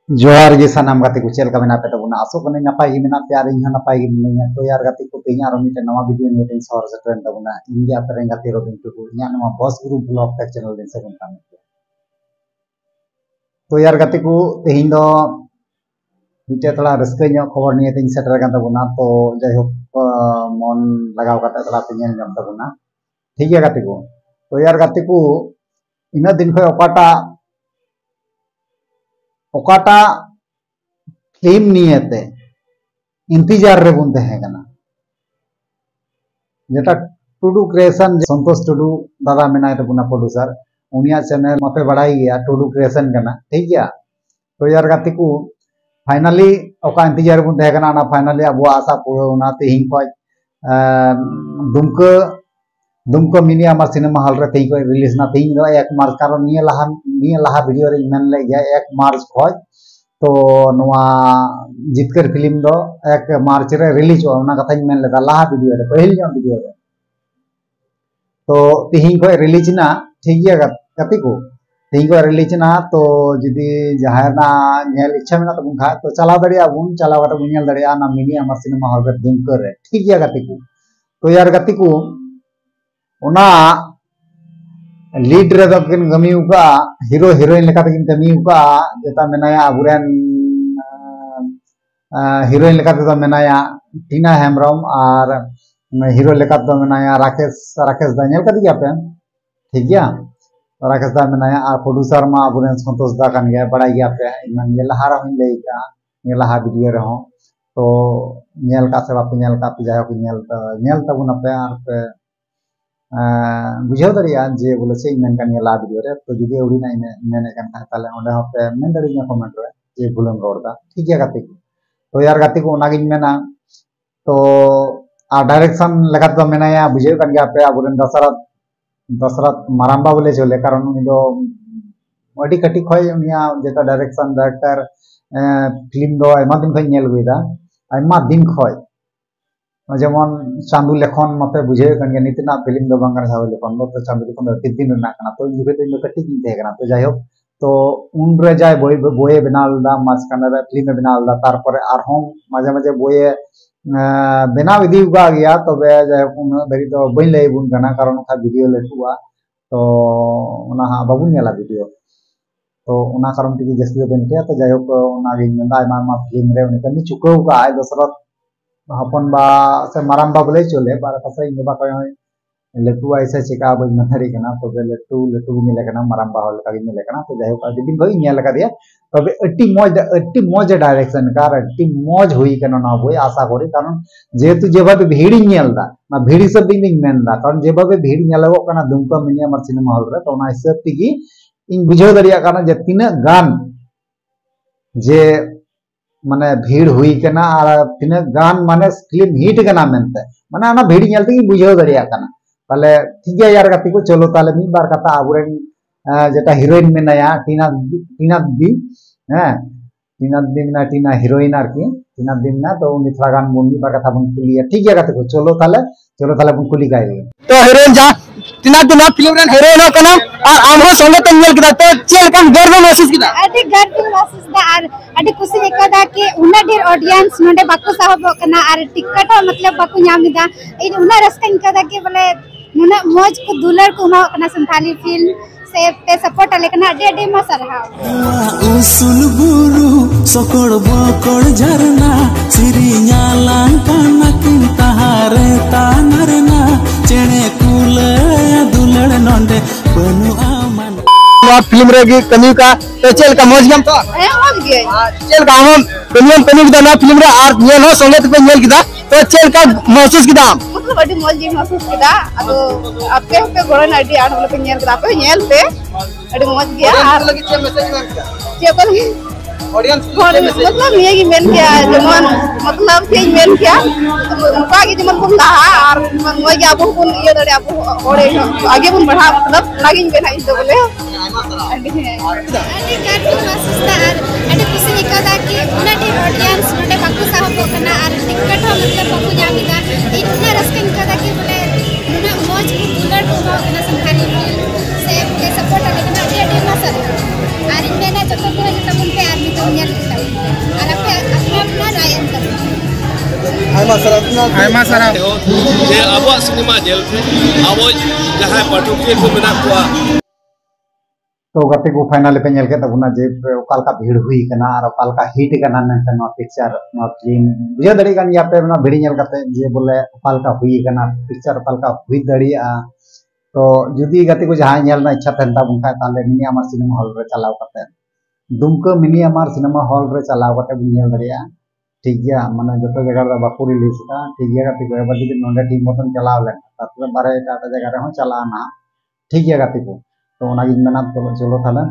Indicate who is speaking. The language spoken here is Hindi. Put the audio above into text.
Speaker 1: जोहार गे सानाम गाते को चेल का मेना पे तबुना आसो कने नपाय गे मेना प्यार इन नपाय गे मिनिया तो यार गाते को तेኛ आरो मिटे नवा वीडियो ने तेñ सौर से ट्रेंड तबुना इंडिया पे गाते रोबिन टुकु इया नवा बॉस ग्रुप ब्लॉग का चैनल दिन से गुनता तो यार गाते को तेñ दो मिटे थोड़ा रस्के ᱧᱚᱜ खबर निये तेñ सेटर गान तबुना तो जाय हो मन लगाव गाते थोड़ा तेñ ñam तबुना ठीक है गाते को तो यार गाते को इना दिन खय ओकाटा फिल्म नियते इंतजार रे बुन तहे कना जेटा टुडू क्रिएशन संतोष टुडू दादा मेनाय तबुना प्रोड्यूसर उनिया चैनल मते बड़ाई गया टुडू क्रिएशन कना ठीक गया तो यार गाती को फाइनली ओका इंतजार बुन तहे कना ना फाइनली अब आशा पूरा ना तेहिं को दुमको मिनी आमार सिनेमा हॉल रे तेहिं को रिलीज ना तेहिं दो 1 मार्च कारण निया लाहा वीडियो रे मेन ले गया 1 मार्च खोज तो नवा जितकर फिल्म दो 1 मार्च रे रिलीज हो ना कथा मेन लेदा लाहा वीडियो रे पहिल जो वीडियो रे तो तेहिं को रिलीज ना ठीक गया गति को तेहिं को रिलीज ना तो जदी जहाना नेल इच्छा मेना तबुन खा तो चला दड़िया बुन चला कते बुन नेल दड़िया ना मिनी आमार सिनेमा हॉल रे दुमको रे ठीक गया गति को तो यार गति को उना लीड रे दो किन गमी उका हीरो हीरोइन लेका किन गमी उका जेता मेनाया अबुरेन हीरोइन लेका तो मेनाया टीना हेमब्रम और हीरो लेका तो मेनाया राकेश दा नेल कदी पे ठीक गया राकेश दा मेनाया और प्रोड्यूसर मा अबुरेन संतोष दा कान गया बड़ा गया पे इन ये लहारा हुन लेका ये लहा वीडियो रे हो तो नेल का से बाप नेल का पे जाय को नेल तबुन पे और पे बुझाव दरिया जे बोले से मेन कान ला वीडियो रे तो जुदी उड़ी ना मेने कान ताले ओंडे होते मेन दरिया कमेंट रे जे भूलम रोडदा ठीक है गाती तो यार गाती को नागिन मेना तो आ डायरेक्शन लगा तो मेनाया बुझाव कान गया पे अबुरेन दशरथ माराम्बा बोले चले कारण उनी दो अडी कटी खय उनिया जेता डायरेक्शन डायरेक्टर फिल्म दो आयमा दिन खय नेल गइदा आयमा दिन खय जेमन चांदू लेखन मते बुझे कन के नितना फिल्म दो बांगर साव लेखन तो चांदू लेखन दो दिन ना कना तो जुगे तो कटी दिन ते कना तो जाय हो तो उन रे जाय बोये बनाल दा मास कना रे फिल्म बनाल दा तार पर आरहों माजे माजे बोये बनाव इदी उगा गया तो बे जाय उन दरी तो बई लई बुन कना कारण का वीडियो लेटुआ तो उना हा बाबू नेला वीडियो तो उना कारण ती जस्ती बेन के तो जाय हो उना गे नंदा मा फिल्म रे उनी कनी चुकौ का आय दशरथ हपन बा से माराम्बा बोले चले बार कसा इन बा कय लेटू ऐसे चिका बज नथरी कना तो लेटू भी मिले कना माराम्बा हल का मिले कना तो जाय का दिन भई नेल का दिया तबे अट्टी मौज डायरेक्शन का अट्टी मौज हुई कना ना बोय आशा करी कारण जेतु जेबाबे भीड़ नेल दा ना भीड़ सब दिन मेन दा कारण जेबाबे भीड़ नेलगो कना दुमका मिनी आमार सिनेमा हॉल रे तो ना हिसाब तिगी इन बुझाव दरिया कना जे तिना गान जे माने भीड़ हुई कना और तिना गान माने फिल्म हिट कना मेनते माने ना भीड़ नेलते बुझाव दरिया कना ताले ठीक है यार गाती को चलो ताले मी बार कथा अबुरेन जेटा हीरोइन मेनाया टीना दी हैं टीना दी ना टीना हीरोइन आरकी टीना दी ना तो उनी थोड़ा गान मुंडी बार कथा बुन कुलिया ठीक है गाती को चलो ताले बुन कुली गाय
Speaker 2: तो हीरोइन जा टीना दी ना फिल्म रेन हीरोइन हो कना और आमरो संगे तो नेल किदा तो चेल कम गर्व महसूस किदा
Speaker 3: अडी गर्व महसूस दा और अडी खुशी एकदा कि उना ढेर ऑडियंस नोडे बाको साहब कना और टिकट मतलब बाको न्यामिदा इन उना रस्ता इनका कि बोले नुना मौज को दुलर को मा कना संथाली फिल्म से पे सपोर्ट लेकना अडी मसरहा
Speaker 4: उसुल बुरु सकड़ बकड़ झरना सिरिया लांकाना किन तहारे तानरना चेणे कुल दुलड़ नंदे बनु आमन
Speaker 2: फिल्म रेगी कनी का तो चल का मौज गम तो
Speaker 3: मौज गए
Speaker 2: चल का हम कनी का ना फिल्म रे आर नेल हो संगे तो नेल किदा तो चल का महसूस किदा
Speaker 3: मतलब अडी मौज जी महसूस किदा अदो आपके पे गोरन अडी आठ वाला पे नेल किदा पे नेल पे अडी मौज गया
Speaker 2: और लगी चे मैसेज कर
Speaker 3: के पर
Speaker 2: ऑडियंस
Speaker 3: मतलब ये की मेन क्या जमन मतलब के मेन क्या उनका के जमन को लहा और मोय के आपो को ये दरे आपो ओरे आगे बुन बढ़ा मतलब लागिन बेना इस बोले अडी गार्ड महसूस दा अडी खुशी निकदा कि उना ढेर ऑडियंस नोडे बाकु साहब कना और टिकट हो मतलब बाकु जामिदा इतना रस्ते निकदा कि बोले उना मौज को दुलर को कना संखाली से सपोर्ट लेकिन अडी मसर और इन मेना जतो को जतो बुन पे आदमी तो
Speaker 2: आयमा सारा
Speaker 5: जे अब सिनेमा जेलते अब जहां पाठकिया को मेना को
Speaker 1: तो गति को फाइनल पे नेल के तबुना जे ओकाल का भीड़ हुई कना और ओकाल का हिट कना मेंटे नो पिक्चर नो फिल्म बुझे दड़ी गन या पे ना भीड़ नेल करते जे बोले ओकाल का हुई कना पिक्चर ओकाल का हुई दड़ी आ तो जुदी गति को जहां नेल ना इच्छा तंता बुनका ताले मिनी आमार सिनेमा हॉल रे चलाव करते दुमका मिनी आमार सिनेमा हॉल रे चलाव करते नेल दड़िया ठीक गया माने जतो जगह रे बाकू रिलीज का ठीक गया गति को एबार जुदी नोंडे ठीक मतन चलाव ले तारपरे बारे टाटा जगह रे हो चला ना ठीक गया गति को तो ओना गिन मेना तो चलो थाले